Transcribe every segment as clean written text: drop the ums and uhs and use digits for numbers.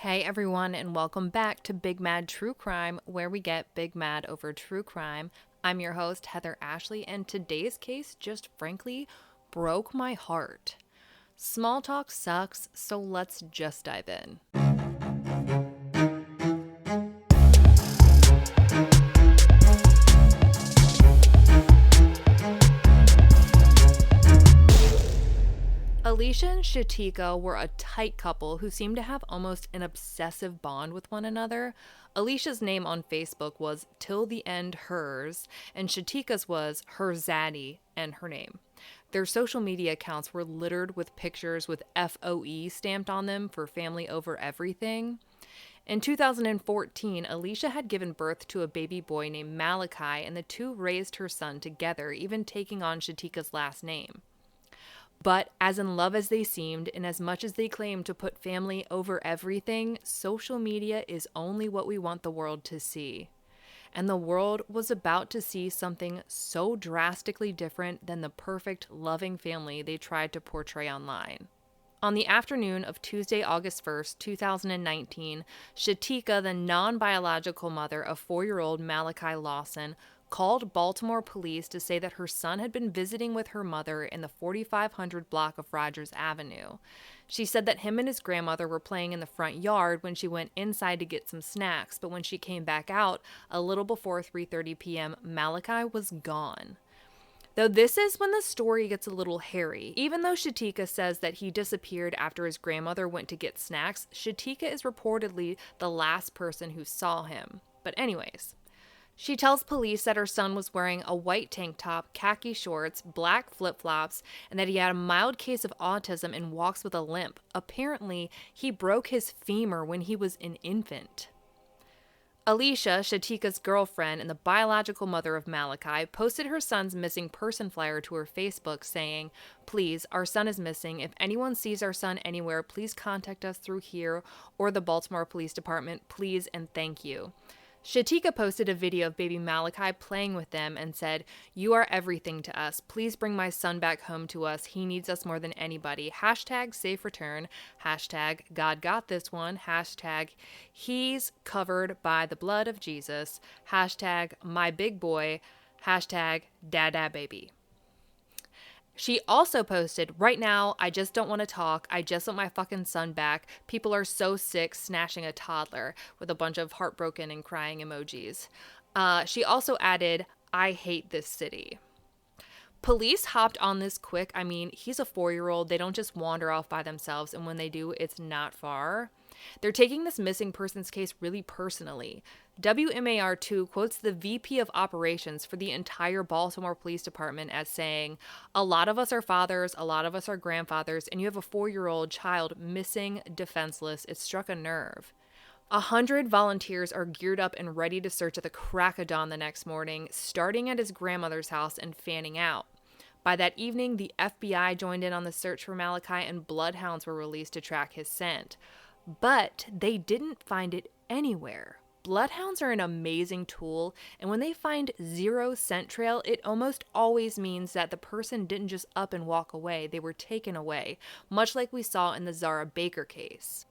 Hey everyone, and welcome back to Big Mad True Crime, where we get big mad over true crime. I'm your host, Heather Ashley, and today's case just frankly broke my heart. Small talk sucks, so let's just dive in. Alicia and Shatika were a tight couple who seemed to have almost an obsessive bond with one another. Alicia's name on Facebook was Till the End Hers, and Shatika's was Her Zaddy and her name. Their social media accounts were littered with pictures with FOE stamped on them for family over everything. In 2014, Alicia had given birth to a baby boy named Malachi, and the two raised her son together, even taking on Shatika's last name. But as in love as they seemed, and as much as they claimed to put family over everything, social media is only what we want the world to see. And the world was about to see something so drastically different than the perfect, loving family they tried to portray online. On the afternoon of Tuesday, August 1st, 2019, Shatika, the non-biological mother of 4-year-old Malachi Lawson, called Baltimore police to say that her son had been visiting with her mother in the 4500 block of Rogers Avenue. She said that him and his grandmother were playing in the front yard when she went inside to get some snacks, but when she came back out, a little before 3:30 p.m., Malachi was gone. Though this is when the story gets a little hairy. Even though Shatika says that he disappeared after his grandmother went to get snacks, Shatika is reportedly the last person who saw him. But anyways, she tells police that her son was wearing a white tank top, khaki shorts, black flip-flops, and that he had a mild case of autism and walks with a limp. Apparently, he broke his femur when he was an infant. Alicia, Shatika's girlfriend and the biological mother of Malachi, posted her son's missing person flyer to her Facebook saying, "Please, our son is missing. If anyone sees our son anywhere, please contact us through here or the Baltimore Police Department. Please and thank you." Shatika posted a video of baby Malachi playing with them and said, "You are everything to us. Please bring my son back home to us. He needs us more than anybody. Hashtag safe return. Hashtag God got this one. Hashtag he's covered by the blood of Jesus. Hashtag my big boy. Hashtag dada baby." She also posted, "Right now, I just don't want to talk. I just want my fucking son back. People are so sick," snatching a toddler, with a bunch of heartbroken and crying emojis. She also added, "I hate this city." Police hopped on this quick. I mean, he's a 4-year-old. They don't just wander off by themselves, and when they do, it's not far. They're taking this missing persons case really personally. WMAR2 quotes the VP of operations for the entire Baltimore Police Department as saying, "A lot of us are fathers, a lot of us are grandfathers, and you have a 4-year-old child missing, defenseless. It struck a nerve." 100 volunteers are geared up and ready to search at the crack of dawn the next morning, starting at his grandmother's house and fanning out. By that evening, the FBI joined in on the search for Malachi and bloodhounds were released to track his scent. But they didn't find it anywhere. Bloodhounds are an amazing tool, and when they find zero scent trail, it almost always means that the person didn't just up and walk away, they were taken away, much like we saw in the Zara Baker case.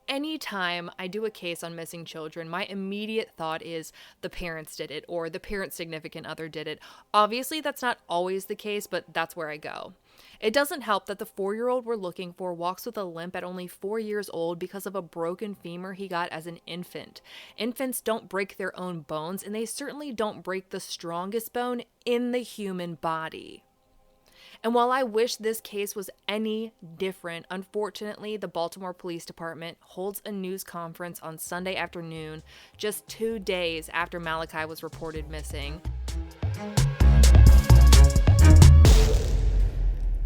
Anytime I do a case on missing children, my immediate thought is the parents did it or the parent's significant other did it. Obviously, that's not always the case, but that's where I go. It doesn't help that the 4-year-old we're looking for walks with a limp at only 4 years old because of a broken femur he got as an infant. Infants don't break their own bones, and they certainly don't break the strongest bone in the human body. And while I wish this case was any different, unfortunately, the Baltimore Police Department holds a news conference on Sunday afternoon, just 2 days after Malachi was reported missing.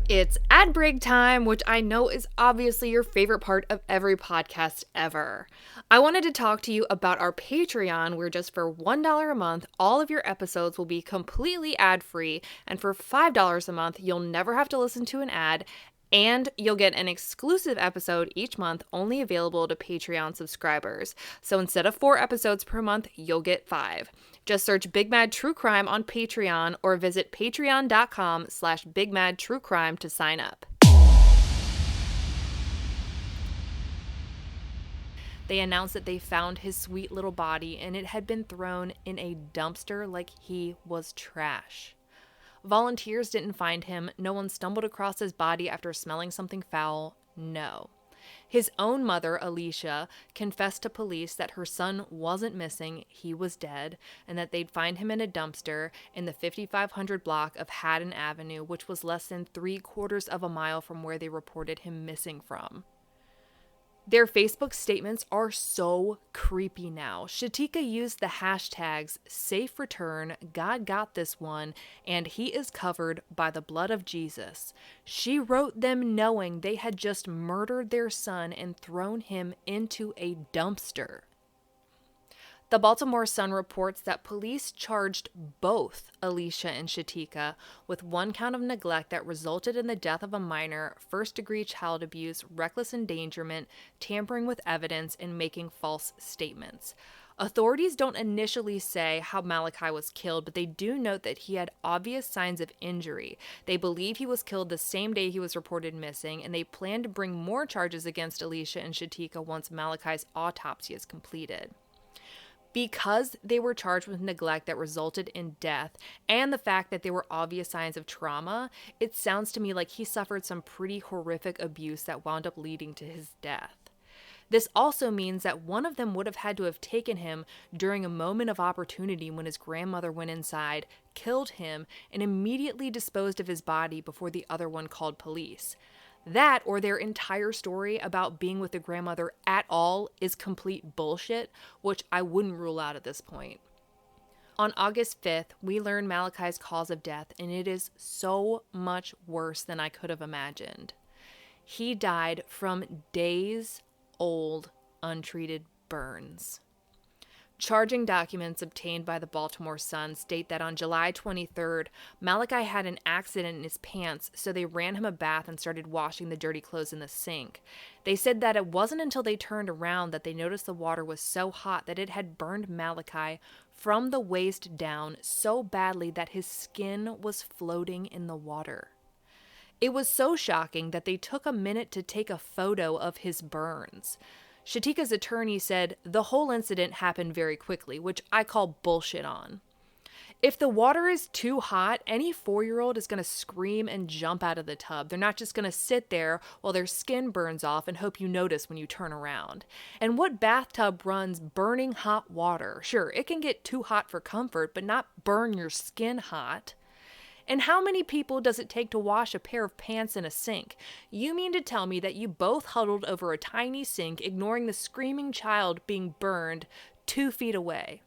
It's ad break time, which I know is obviously your favorite part of every podcast ever. I wanted to talk to you about our Patreon, where just for $1 a month, all of your episodes will be completely ad-free, and for $5 a month, you'll never have to listen to an ad, and you'll get an exclusive episode each month only available to Patreon subscribers. So instead of 4 episodes per month, you'll get 5. Just search Big Mad True Crime on Patreon or visit patreon.com/BigMadTrueCrime to sign up. They announced that they found his sweet little body and it had been thrown in a dumpster like he was trash. Volunteers didn't find him. No one stumbled across his body after smelling something foul. No. His own mother, Alicia, confessed to police that her son wasn't missing, he was dead, and that they'd find him in a dumpster in the 5500 block of Haddon Avenue, which was less than 3/4 of a mile from where they reported him missing from. Their Facebook statements are so creepy now. Shatika used the hashtags Safe Return, God Got This One, and He Is Covered by the Blood of Jesus. She wrote them knowing they had just murdered their son and thrown him into a dumpster. The Baltimore Sun reports that police charged both Alicia and Shatika with one count of neglect that resulted in the death of a minor, first-degree child abuse, reckless endangerment, tampering with evidence, and making false statements. Authorities don't initially say how Malachi was killed, but they do note that he had obvious signs of injury. They believe he was killed the same day he was reported missing, and they plan to bring more charges against Alicia and Shatika once Malachi's autopsy is completed. Because they were charged with neglect that resulted in death and the fact that there were obvious signs of trauma, it sounds to me like he suffered some pretty horrific abuse that wound up leading to his death. This also means that one of them would have had to have taken him during a moment of opportunity when his grandmother went inside, killed him, and immediately disposed of his body before the other one called police. That, or their entire story about being with the grandmother at all, is complete bullshit, which I wouldn't rule out at this point. On August 5th, we learn Malachi's cause of death, and it is so much worse than I could have imagined. He died from days-old untreated burns. Charging documents obtained by the Baltimore Sun state that on July 23rd, Malachi had an accident in his pants, so they ran him a bath and started washing the dirty clothes in the sink. They said that it wasn't until they turned around that they noticed the water was so hot that it had burned Malachi from the waist down so badly that his skin was floating in the water. It was so shocking that they took a minute to take a photo of his burns. Shatika's attorney said the whole incident happened very quickly, which I call bullshit on. If the water is too hot, any 4-year-old is going to scream and jump out of the tub. They're not just going to sit there while their skin burns off and hope you notice when you turn around. And what bathtub runs burning hot water? Sure, it can get too hot for comfort, but not burn your skin hot. And how many people does it take to wash a pair of pants in a sink? You mean to tell me that you both huddled over a tiny sink, ignoring the screaming child being burned 2 feet away?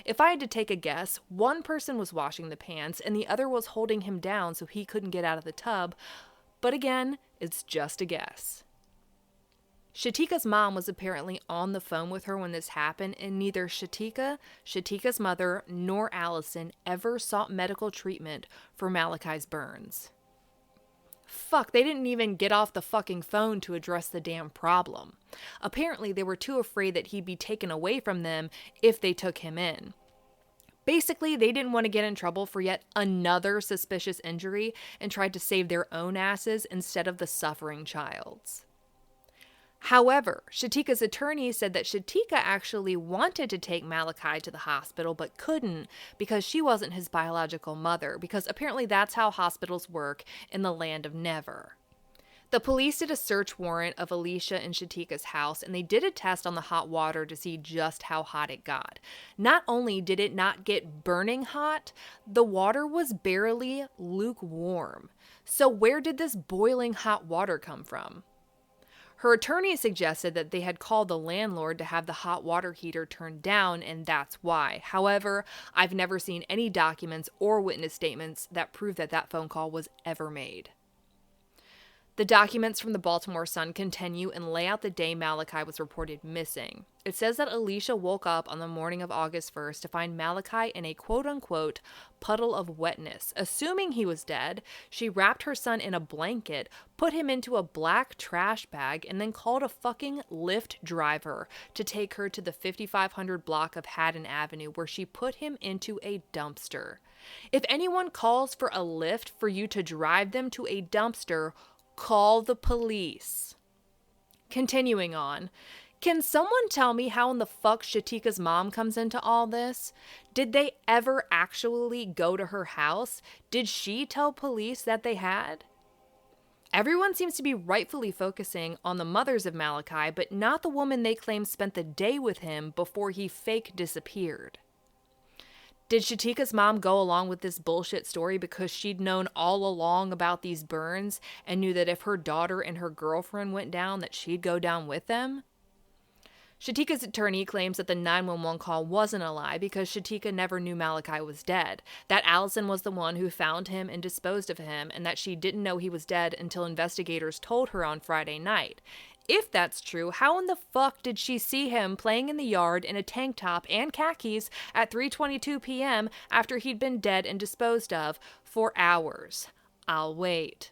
If I had to take a guess, one person was washing the pants and the other was holding him down so he couldn't get out of the tub. But again, it's just a guess. Shatika's mom was apparently on the phone with her when this happened, and neither Shatika, Shatika's mother, nor Allison ever sought medical treatment for Malachi's burns. Fuck, they didn't even get off the fucking phone to address the damn problem. Apparently, they were too afraid that he'd be taken away from them if they took him in. Basically, they didn't want to get in trouble for yet another suspicious injury and tried to save their own asses instead of the suffering child's. However, Shatika's attorney said that Shatika actually wanted to take Malachi to the hospital but couldn't because she wasn't his biological mother, because apparently that's how hospitals work in the land of never. The police did a search warrant of Alicia and Shatika's house, and they did a test on the hot water to see just how hot it got. Not only did it not get burning hot, the water was barely lukewarm. So where did this boiling hot water come from? Her attorney suggested that they had called the landlord to have the hot water heater turned down, and that's why. However, I've never seen any documents or witness statements that prove that that phone call was ever made. The documents from the Baltimore Sun continue and lay out the day Malachi was reported missing. It says that Alicia woke up on the morning of August 1st to find Malachi in a quote-unquote puddle of wetness. Assuming he was dead, she wrapped her son in a blanket, put him into a black trash bag, and then called a fucking Lyft driver to take her to the 5500 block of Haddon Avenue, where she put him into a dumpster. If anyone calls for a Lyft for you to drive them to a dumpster, call the police. Continuing on, Can someone tell me how in the fuck Shatika's mom comes into all this? Did they ever actually go to her house? Did she tell police that they had? Everyone seems to be rightfully focusing on the mothers of Malachi, but not the woman they claim spent the day with him before he fake disappeared. Did Shatika's mom go along with this bullshit story because she'd known all along about these burns and knew that if her daughter and her girlfriend went down, that she'd go down with them? Shatika's attorney claims that the 911 call wasn't a lie because Shatika never knew Malachi was dead, that Allison was the one who found him and disposed of him, and that she didn't know he was dead until investigators told her on Friday night. If that's true, how in the fuck did she see him playing in the yard in a tank top and khakis at 3:22 p.m. after he'd been dead and disposed of for hours? I'll wait.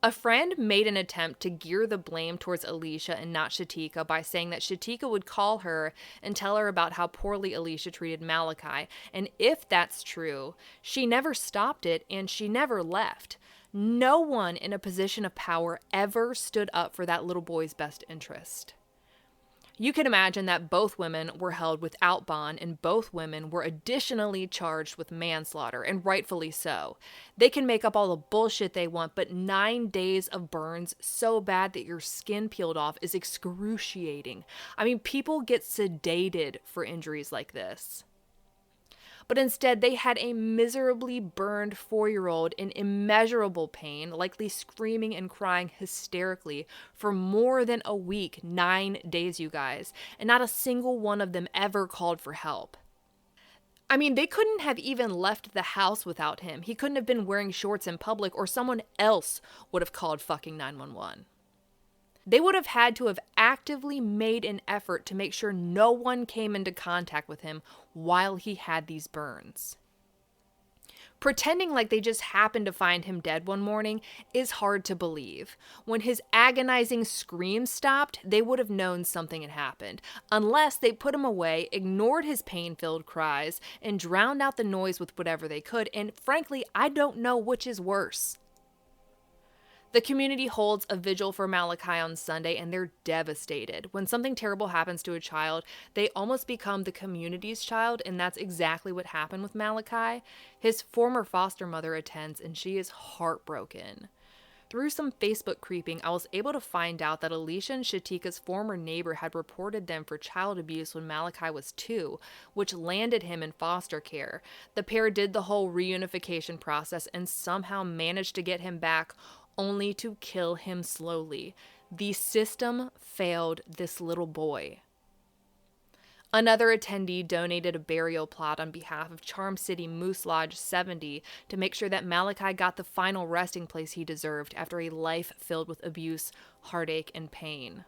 A friend made an attempt to gear the blame towards Alicia and not Shatika by saying that Shatika would call her and tell her about how poorly Alicia treated Malachi, and if that's true, she never stopped it and she never left. No one in a position of power ever stood up for that little boy's best interest. You can imagine that both women were held without bond and both women were additionally charged with manslaughter, and rightfully so. They can make up all the bullshit they want, but 9 days of burns so bad that your skin peeled off is excruciating. I mean, people get sedated for injuries like this. But instead, they had a miserably burned 4-year-old in immeasurable pain, likely screaming and crying hysterically for more than a week, 9 days, you guys, and not a single one of them ever called for help. I mean, they couldn't have even left the house without him. He couldn't have been wearing shorts in public, or someone else would have called fucking 911. They would have had to have actively made an effort to make sure no one came into contact with him while he had these burns. Pretending like they just happened to find him dead one morning is hard to believe. When his agonizing screams stopped, they would have known something had happened, unless they put him away, ignored his pain-filled cries, and drowned out the noise with whatever they could, and frankly, I don't know which is worse. The community holds a vigil for Malachi on Sunday, and they're devastated. When something terrible happens to a child, they almost become the community's child, and that's exactly what happened with Malachi. His former foster mother attends, and she is heartbroken. Through some Facebook creeping, I was able to find out that Alicia and Shatika's former neighbor had reported them for child abuse when Malachi was 2, which landed him in foster care. The pair did the whole reunification process and somehow managed to get him back, only to kill him slowly. The system failed this little boy. Another attendee donated a burial plot on behalf of Charm City Moose Lodge 70 to make sure that Malachi got the final resting place he deserved after a life filled with abuse, heartache, and pain.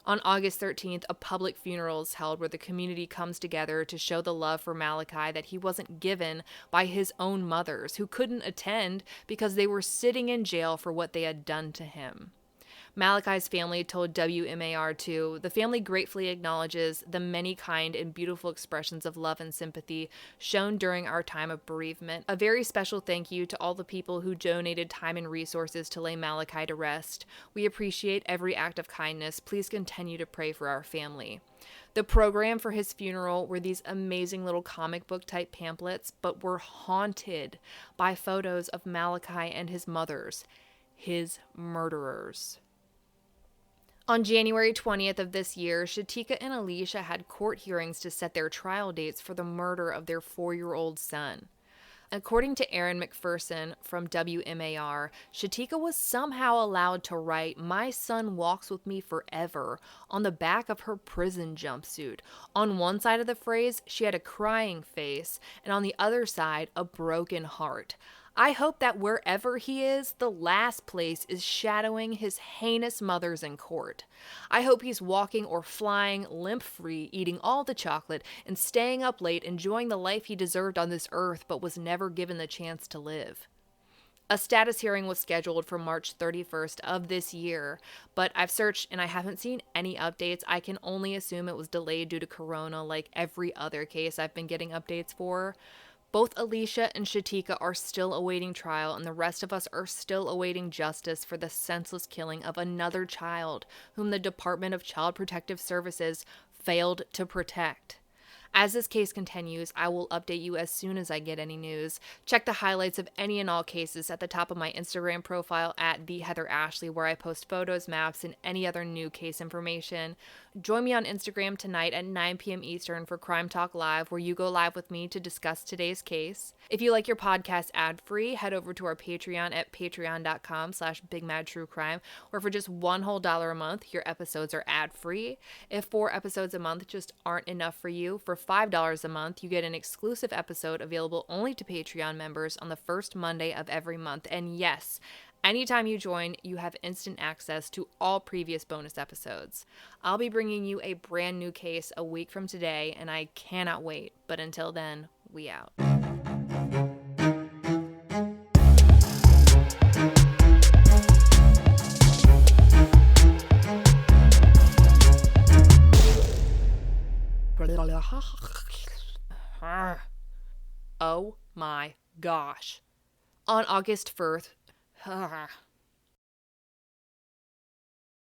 On August 13th, a public funeral is held where the community comes together to show the love for Malachi that he wasn't given by his own mothers, who couldn't attend because they were sitting in jail for what they had done to him. Malachi's family told WMAR2, the family gratefully acknowledges the many kind and beautiful expressions of love and sympathy shown during our time of bereavement. A very special thank you to all the people who donated time and resources to lay Malachi to rest. We appreciate every act of kindness. Please continue to pray for our family. The program for his funeral were these amazing little comic book type pamphlets, but were haunted by photos of Malachi and his mothers, his murderers. On January 20th of this year, Shatika and Alicia had court hearings to set their trial dates for the murder of their 4-year-old son. According to Aaron McPherson from WMAR, Shatika was somehow allowed to write, "My son walks with me forever," on the back of her prison jumpsuit. On one side of the phrase, she had a crying face, and on the other side, a broken heart. I hope that wherever he is, the last place is shadowing his heinous mothers in court. I hope he's walking or flying limp-free, eating all the chocolate, and staying up late, enjoying the life he deserved on this earth but was never given the chance to live. A status hearing was scheduled for March 31st of this year, but I've searched and I haven't seen any updates. I can only assume it was delayed due to Corona, like every other case I've been getting updates for. Both Alicia and Shatika are still awaiting trial, and the rest of us are still awaiting justice for the senseless killing of another child whom the Department of Child Protective Services failed to protect. As this case continues, I will update you as soon as I get any news. Check the highlights of any and all cases at the top of my Instagram profile at @TheHeatherAshley, where I post photos, maps, and any other new case information. Join me on Instagram tonight at 9 p.m. Eastern for Crime Talk Live, where you go live with me to discuss today's case. If you like your podcast ad-free, head over to our Patreon at patreon.com/BigMadTrueCrime, where for just $1 whole a month, your episodes are ad-free. If 4 episodes a month just aren't enough for you, for $5 a month, you get an exclusive episode available only to Patreon members on the first Monday of every month. And yes, anytime you join, you have instant access to all previous bonus episodes. I'll be bringing you a brand new case a week from today, and I cannot wait. But until then, we out. Oh my gosh. On August 1st,